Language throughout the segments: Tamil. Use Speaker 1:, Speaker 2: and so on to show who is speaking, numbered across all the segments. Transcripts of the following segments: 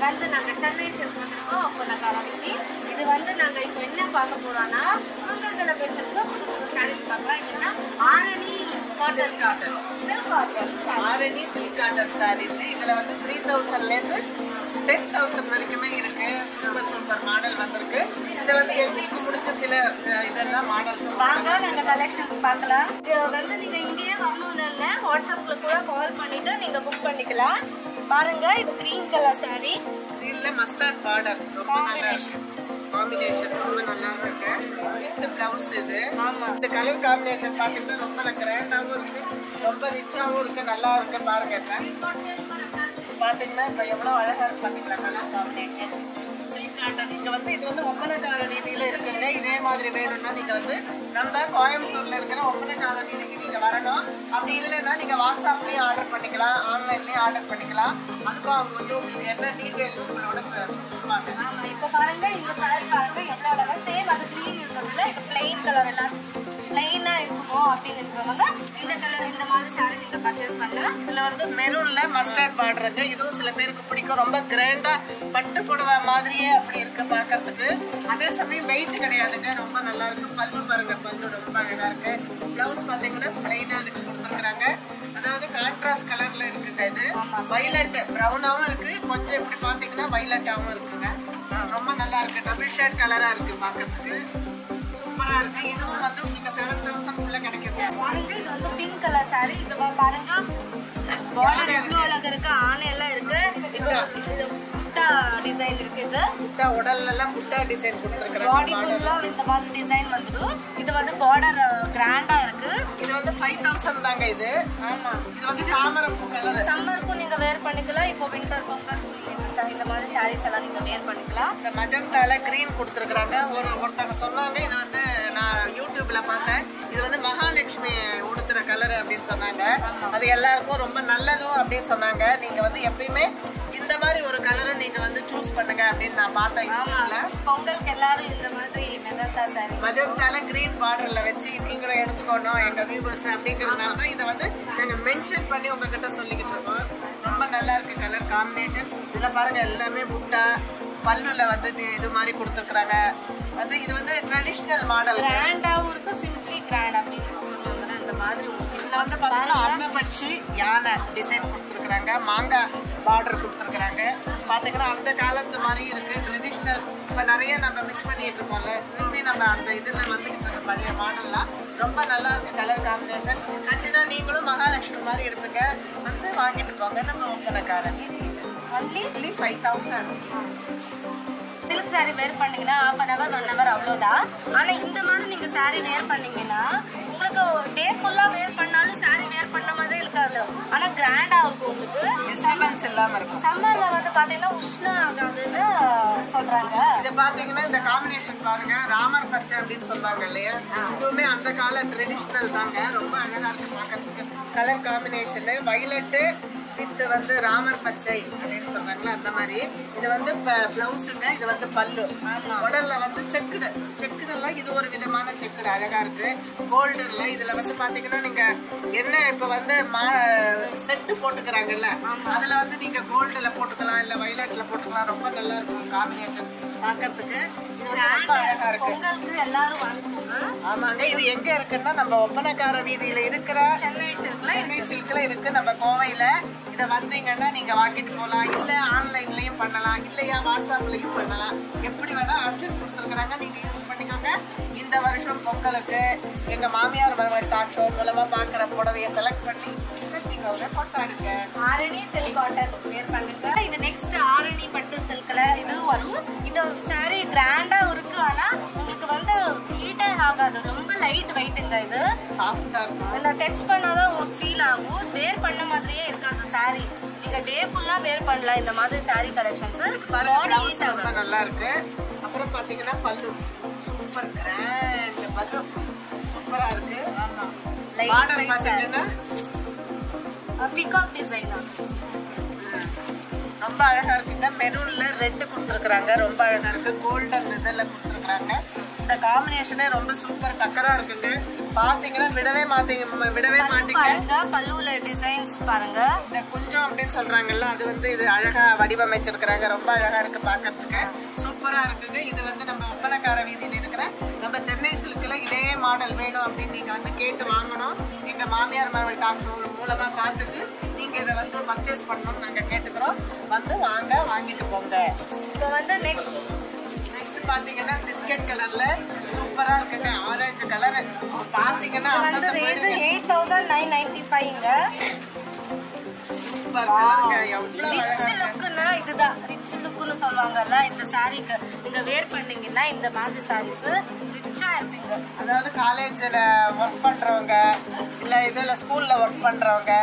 Speaker 1: வந்து நாங்க சென்னை சில்க் வந்திருக்கோம். அப்போ நாங்க அரவிந்தி இது வந்து நாங்க இப்போ என்ன பார்க்க போறோம்னா பொங்கல் செலிப்ரேஷனுக்கு புது புது சாரீஸ் பார்க்கலாம். இதுன்னா Arani cotton silk cotton
Speaker 2: Arani silk cotton sarees. இதுல வந்து 3000ல இருந்து 10,000 வரைக்குமே இருக்கு. சூப்பர் சூப்பர் மாடல் வந்திருக்கு. இத வந்து எங்களுக்கு முடிஞ்ச சில இதெல்லாம் மாடல்ஸ்
Speaker 1: வாங்க நாங்க கலெக்ஷன்ஸ் பார்க்கலாம். இது வந்து நீங்க இங்கேயே வரணும்னு இல்ல, வாட்ஸ்அப்ல கூட கால் பண்ணிட்டு நீங்க புக் பண்ணிக்கலாம். பாருங்க இது கிரீன் கலர் சாரி,
Speaker 2: இல்ல மஸ்டர்ட் பார்டர் காம்பினேஷன் ரொம்ப நல்லா இருக்கு. வித் பிளவுஸ் இது.
Speaker 1: ஆமா
Speaker 2: இந்த கலர் காம்பினேஷன் பாத்தீங்கன்னா ரொம்ப கிராண்டாவும் இருக்கு, ரொம்ப ரிச்சாவும் இருக்கு, நல்லா இருக்கு. பாருங்க பாத்தீங்கன்னா இப்ப எவ்வளவு அழகா இருக்கு பாத்தீங்களா கலர் காம்பினேஷன். சில்க் காட்டன் இங்க வந்து இது வந்து ஒப்பனக்கார வீதியில இருக்குங்க. இதே மாதிரி வேணும்னா நீங்க வந்து நம்ம கோயம்புத்தூர்ல இருக்கிற ஒப்பனக்கார வீதிக்கு நீங்க வரணும். அப்படி இல்லைன்னா நீங்க வாட்ஸ்அப்லயும் ஆர்டர் பண்ணிக்கலாம், ஆன்லைன்லயும் ஆர்டர் பண்ணிக்கலாம். அதுக்கும் அவங்க வந்து உங்களுக்கு என்ன டீட்டெயில் உங்களோட சொல்லுவாங்க.
Speaker 1: ஆமா இப்ப பாருங்க இந்த சாரி பாருங்க எவ்வளவு அழகா சேம் அது கிரீன் இருக்கிறதுல இது பிளைன் கலர் எல்லாம் பிளைனா இருக்குமோ அப்படின்னு இருக்கிறவங்க இந்த கலர் இந்த மாதிரி சாரி நீங்க பர்ச்சேஸ் பண்ணலாம்.
Speaker 2: இதுல வந்து மெரூன்ல மஸ்டர்ட் பார்டர் இருக்கு. இதுவும் சில பேருக்கு பிடிக்கும். ரொம்ப கிராண்டா பட்டு புடவை மாதிரியே அப்படி இருக்கு பாக்கிறதுக்கு. அதே சமயம் வெயிட் கிடையாதுங்க, ரொம்ப நல்லா இருக்கு. பல்லு பாருங்க, பல்லு ரொம்ப அழகா இருக்கு. பிளவுஸ் பாத்தீங்கன்னா பிளைனா அதுக்கு கொடுத்துருக்காங்க. அதாவது கான்ட்ராஸ்ட் கலர்ல இருக்குங்க. இது வயலட் பிரவுனாவும் இருக்கு, கொஞ்சம் இப்படி பாத்தீங்கன்னா வயலட்டாவும் இருக்குங்க. ரொம்ப நல்லா இருக்கு. டபுள் ஷேட் கலரா இருக்கு பாக்கிறதுக்கு, சூப்பரா இருக்கு. இதுவும் வந்து உங்களுக்கு 7,000 கிடைக்குங்க.
Speaker 1: பாருங்க இது வந்து பிங்க் கலர் சாரி. இது பாருங்க பார்டர் எவ்வளவு அழகா இருக்கு, ஆனை எல்லாம் இருக்கு. இது புட்டா டிசைன் இருக்கு. இது
Speaker 2: புட்டா உடல்ல எல்லாம் புட்டா டிசைன் கொடுத்திருக்காங்க.
Speaker 1: பாடி ஃபுல்லா இந்த மாதிரி டிசைன் வந்துது. இது வந்து பார்டர் கிராண்டா இருக்கு.
Speaker 2: இது வந்து 5,000 தாங்க இது.
Speaker 1: ஆமா
Speaker 2: இது வந்து தாமரைப்பூ கலர்.
Speaker 1: சம்மருக்கும் நீங்க வேர் பண்ணிக்கலாம். இப்போ வின்டர் பொங்கல் இந்த மாதிரி சாரீஸ் எல்லாம் நீங்க வேர் பண்ணிக்கலாம்.
Speaker 2: இந்த மஜந்தால கிரீன் கொடுத்துருக்காங்க. ஒருத்தவங்க சொன்னாங்க, இது வந்து நான் யூடியூப்ல பார்த்தேன், இது வந்து மகாலட்சுமி உடுத்துற கலர் அப்படின்னு சொன்னாங்க. அது எல்லாருக்கும் ரொம்ப நல்லதும் அப்படின்னு சொன்னாங்க. நீங்க வந்து எப்பயுமே இந்த மாதிரி ஒரு கலரை நீங்க வந்து சூஸ் பண்ணுங்க அப்படின்னு நான் பார்த்தேன் யூடியூப்ல.
Speaker 1: பொங்கலுக்கு எல்லாரும் இந்த மாதிரி மெஜந்தா சாரி
Speaker 2: மஜந்தால கிரீன் பார்டர்ல வச்சு நீங்களும் எடுத்துக்கணும் எங்க வியூவர்ஸ் அப்படிங்கிறதுனால தான் இதை வந்து நாங்க மென்ஷன் பண்ணி உங்ககிட்ட சொல்லிக்கிட்டு இருக்கோம். ரொம்ப நல்லா இருக்கு கலர் காம்பினேஷன். இதுல பாருங்க எல்லாமே புட்டா பல்லுல வந்து இது மாதிரி கொடுத்துருக்காங்க. வந்து இது வந்து ட்ரெடிஷனல் மாடல்,
Speaker 1: கிராண்டாவும் இருக்கு, சிம்பிளி கிராண்ட் அப்படின்னு சொல்லுவாங்கல்ல அந்த மாதிரி.
Speaker 2: இதுல வந்து பாத்தீங்கன்னா அன்னப்பட்சி யானை டிசைன் கொடுத்துருக்காங்க, மாங்காய் பார்டர் கொடுத்துருக்காங்க. பாத்தீங்கன்னா அந்த காலத்து மாதிரி இருக்கு, ட்ரெடிஷனல். இப்ப நிறைய நம்ம மிஸ் பண்ணிட்டு இருக்கோம்ல, திரும்பி நம்ம அந்த இதுல வந்துகிட்டு இருக்க பழைய மாடல்லாம் ரொம்ப நல்லா இருக்கு கலர் காம்பினேஷன். கண்டிப்பா நீங்களும் மகாலட்சுமி மாதிரி இருப்பீங்க, வந்து வாங்கிட்டு போங்க. நம்ம ஒப்பனக்காரன் ஒன்லி 5,000.
Speaker 1: சில்க் சாரி வேர் பண்ணீங்கன்னா 1/2 hour 1 hour அவ்வளோதான். ஆனா இந்த மாதிரி நீங்க சாரி வேர் பண்ணீங்கன்னா உங்களுக்கு டே ஃபுல்லா வேர் பண்ணாலும் சாரி வேர் பண்ண மாதிரி இருக்காது. ஆனா கிராண்டா இருக்கும், உங்களுக்கு
Speaker 2: டிஸ்டர்பன்ஸ் இல்லாம இருக்கும்.
Speaker 1: சம்மர்ல வந்து பாத்தீங்கன்னா உஷ்ணம் ஆகாதுன்னு சொல்றாங்க.
Speaker 2: இத பாத்தீங்கன்னா இந்த காம்பினேஷன் பாருங்க, ராமர் பச்சை அப்படின்னு சொல்லுவாங்க இல்லையா, இதுவுமே அந்த கால ட்ரெடிஷனல் தாங்க. ரொம்ப அழகா இருக்கு பாக்கிறதுக்கு கலர் காம்பினேஷன். வயலட்டு வித் வந்து ராமர் பச்சை அப்படின்னு சொல்றாங்களா அந்த மாதிரி. இது வந்து பிளவுஸுங்க, இது வந்து பல்லு. உடல்ல வந்து செக்குடெல்லாம் இது ஒரு விதமான செக்குடு அழகா இருக்கு. கோல்டுல இதுல வந்து பாத்தீங்கன்னா நீங்க என்ன இப்ப வந்து செட்டு போட்டுக்கிறாங்கல்ல, அதுல வந்து நீங்க கோல்டுல போட்டுக்கலாம், இல்ல வயலட்ல போட்டுக்கலாம். ரொம்ப நல்லா இருக்கும் காம்பினேஷன் பாக்கிறதுக்கு. இது வந்து ரொம்ப அழகா இருக்கு.
Speaker 1: பொங்கலுக்கு எல்லாரும் வாங்குவாங்க.
Speaker 2: ஆமாங்க. இது எங்க இருக்குன்னா நம்ம ஒப்பனக்கார வீதியில இருக்கிற
Speaker 1: சென்னை
Speaker 2: சில்க்ல இருக்கு, நம்ம கோவையில. இத வந்தீங்கன்னா நீங்க வாங்கிட்டு போகலாம், இல்ல ஆன்லைன்லயும் பண்ணலாம், இல்லையா வாட்ஸ்அப்லயும் பண்ணலாம். எப்படி வேணா ஆப்ஷன் கொடுத்துருக்காங்க, நீங்க யூஸ் பண்ணிக்கோங்க. இந்த வருஷம் பொங்கலுக்கு எங்க மாமியார் மருமகள் டாக் ஷோ மூலமா பாக்குற புடவைய செலக்ட் பண்ணி கொண்டாடுங்க.
Speaker 1: ஆரணி சில்க் காட்டன் வேர் பண்ணுங்க. இது நெக்ஸ்ட் ஆரணி பட்டு சில்க்ல இது வரும். இது சாரி கிராண்டா இருக்கு, ஆனா உங்களுக்கு வந்து ஹீட்டே ஆகாது, ரொம்ப லைட் வெயிட்டுங்க. இது
Speaker 2: சாஃப்டா இருக்கும்.
Speaker 1: இந்த டச் பண்ணாதான் உங்களுக்கு ஃபீல் ஆகும், வேர் பண்ண மாதிரியே இருக்காது சாரி. நீங்க டே ஃபுல்லா வேர் பண்ணலாம் இந்த மாதிரி சாரி கலெக்ஷன்ஸ்.
Speaker 2: ரொம்ப நல்லா இருக்கு. அப்புறம் பாத்தீங்கன்னா பல்லு சூப்பர் கிராண்ட் பல்லு சூப்பரா இருக்கு. ஆமா பார்டர் பாத்தீங்கன்னா
Speaker 1: பிகாக் டிசைன்
Speaker 2: ரொம்ப அழகா இருக்குங்க. மெரூன்ல ரெட் கொடுத்துருக்காங்க, ரொம்ப அழகா இருக்கு. கோல்டன் இதெல்லாம் கொடுத்துருக்காங்க. இந்த காம்பினேஷனே ரொம்ப சூப்பர் டக்கரா இருக்குங்க. பாத்தீங்கன்னா விடவே மாட்டீங்க.
Speaker 1: பாருங்க பல்லுல டிசைன்ஸ் பாருங்க.
Speaker 2: இந்த குஞ்சம் அப்படின்னு சொல்றாங்கல்ல, அது வந்து இது அழகா வடிவமைச்சிருக்கிறாங்க. ரொம்ப அழகா இருக்கு பாக்கிறதுக்கு, சூப்பரா இருக்குங்க. இது வந்து நம்ம ஒப்பனக்கார வீதியில இருக்கிற நம்ம சென்னை சில்க்ல இதே மாடல் வேணும் அப்படின்னு நீங்க வந்து கேட்டு வாங்கணும். எங்க மாமியார் மகள் டாப் ஷோ மூலமா பார்த்துட்டு நீங்க இதை வந்து பர்ச்சேஸ் பண்ணணும்னு நாங்க கேட்டுக்கிறோம். வந்து வாங்கிட்டு போங்க.
Speaker 1: இப்போ வந்து நெக்ஸ்ட்
Speaker 2: பாத்தீங்கன்னா பிஸ்கட் கலர்ல சூப்பரா இருக்குங்க. ஆரஞ்சு கலர் பாத்தீங்கன்னா
Speaker 1: வந்து ரேட் 8995ங்க.
Speaker 2: சூப்பர் கலருங்க. எவ்வளவு
Speaker 1: ரிச் லுக்னா இதுதான் ரிச் லுக்னு சொல்வாங்கல்ல. இந்த சாரீக்கு நீங்க வேர் பண்ணீங்கன்னா இந்த மாதிரி சாரீஸ் ரிச்சா இருப்பீங்க.
Speaker 2: அதாவது காலேஜ்ல ஒர்க் பண்றவங்க, இல்ல இதுல ஸ்கூல்ல ஒர்க் பண்றவங்க,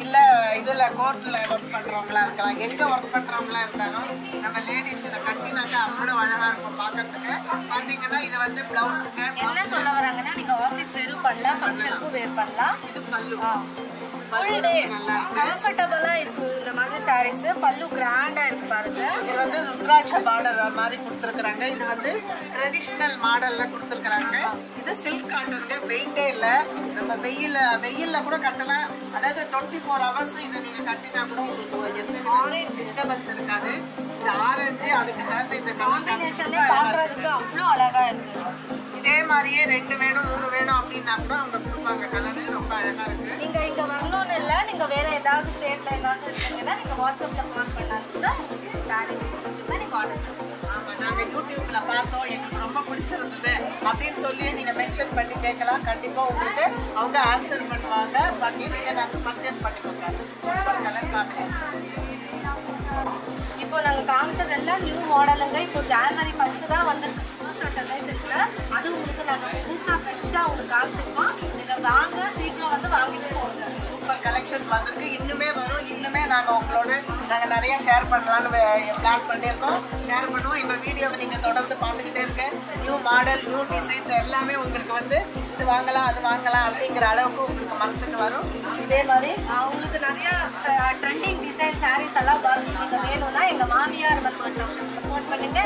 Speaker 2: இல்ல இதுல கோர்ட்ல ஒர்க் பண்றவங்களா இருக்கலாம். எங்க ஒர்க் பண்றவங்களா இருந்தாலும் நம்ம லேடிஸ் இதை கட்டினாக்கா அவ்வளவு அழகா இருக்கும் பாக்கிறதுக்கு. பாத்தீங்கன்னா இது வந்து பிளவுஸுங்க.
Speaker 1: என்ன சொல்ல வராங்கன்னா நீங்க ஆபீஸ் வேரும் பண்ணலாம், ஃபங்க்ஷனுக்கும் வேர் பண்ணலாம்.
Speaker 2: இது பல்லு.
Speaker 1: ஃபுல் டே கம்ஃபர்டபுளா இருக்கு இந்த மாதிரி சாரீஸ். பல்லு கிராண்டா இருக்கு பாருங்க.
Speaker 2: இது வந்து ருத்ராட்ச பார்டர் மாதிரி கொடுத்துருக்காங்க. இது வந்து ட்ரெடிஷனல் மாடல்ல கொடுத்துருக்காங்க. இது சில்க் காட்டனுங்க. வெயிட்டே இல்ல. நம்ம வெயில்ல கூட கட்டலாம். அதாவது 24 hours இதை நீங்க கட்டினா கூட உங்களுக்கு எந்த வித டிஸ்டர்பன்ஸ் இருக்காது. இந்த ஆரஞ்சு அதுக்கு தகுந்த இந்த
Speaker 1: காம்பினேஷனே பார்க்கிறதுக்கு அவ்வளோ அழகா இருக்கு.
Speaker 2: இதே மாதிரியே 2 வேணும் 3 வேணும் அப்படின்னா கூட அவங்க கொடுப்பாங்க. கலரு ரொம்ப அழகா இருக்கு.
Speaker 1: நீங்க இங்க வரணும்னு இல்ல, நீங்க வேற ஏதாவது ஸ்டேட்ல ஏதாவது இருக்கீங்கன்னா நீங்க வாட்ஸ்அப்ல கால் பண்ணாலும் சாரி நீங்க ஆர்டர் பண்ணுங்க.
Speaker 2: ஆமா, நாங்க யூடியூப்ல பார்த்தோம், எங்களுக்கு ரொம்ப பிடிச்சிருந்தது அப்படின்னு சொல்லி நீங்க மென்ஷன் பண்ணி கேட்கலாம். கண்டிப்பா உங்களுக்கு அவங்க ஆன்சர் பண்ணுவாங்க. பண்ணி நீங்க நாங்க பர்ச்சேஸ் பண்ணிக்கோங்க. Super colour combination.
Speaker 1: இப்போ நாங்க காமிச்சது எல்லாம் நியூ மாடலுங்க. இப்போ ஜனவரி 1 தான் வந்திருக்கு. புதுசா டிசைன்ஸ் இருக்குல்ல, அது உங்களுக்கு நாங்க புதுசா ஃப்ரெஷ்ஷா உங்களுக்கு காமிச்சிருக்கோம். நீங்க வாங்க, சீக்கிரம் வந்து வாங்கிட்டு போங்க.
Speaker 2: சூப்பர் கலெக்ஷன் வந்திருக்கு. இன்னுமே வரும். இன்னுமே நாங்க நிறைய ஷேர் பண்ணலாம்னு பிளான் பண்ணியிருக்கோம். ஷேர் பண்ணுவோம். எங்க வீடியோவை நீங்க தொடர்ந்து பார்த்துக்கிட்டே இருக்க. நியூ மாடல், நியூ டிசைன்ஸ் எல்லாமே உங்களுக்கு வந்து இது வாங்கலாம் அது வாங்கலாம் அப்படிங்கிற அளவுக்கு உங்களுக்கு மனசுக்கு வரும். இதே மாதிரி
Speaker 1: உங்களுக்கு நிறைய ட்ரெண்டிங் டிசைன் சாரீஸ் எல்லாம் நீங்க வேணும்னா எங்க மாமியார் சப்போர்ட் பண்ணுங்க.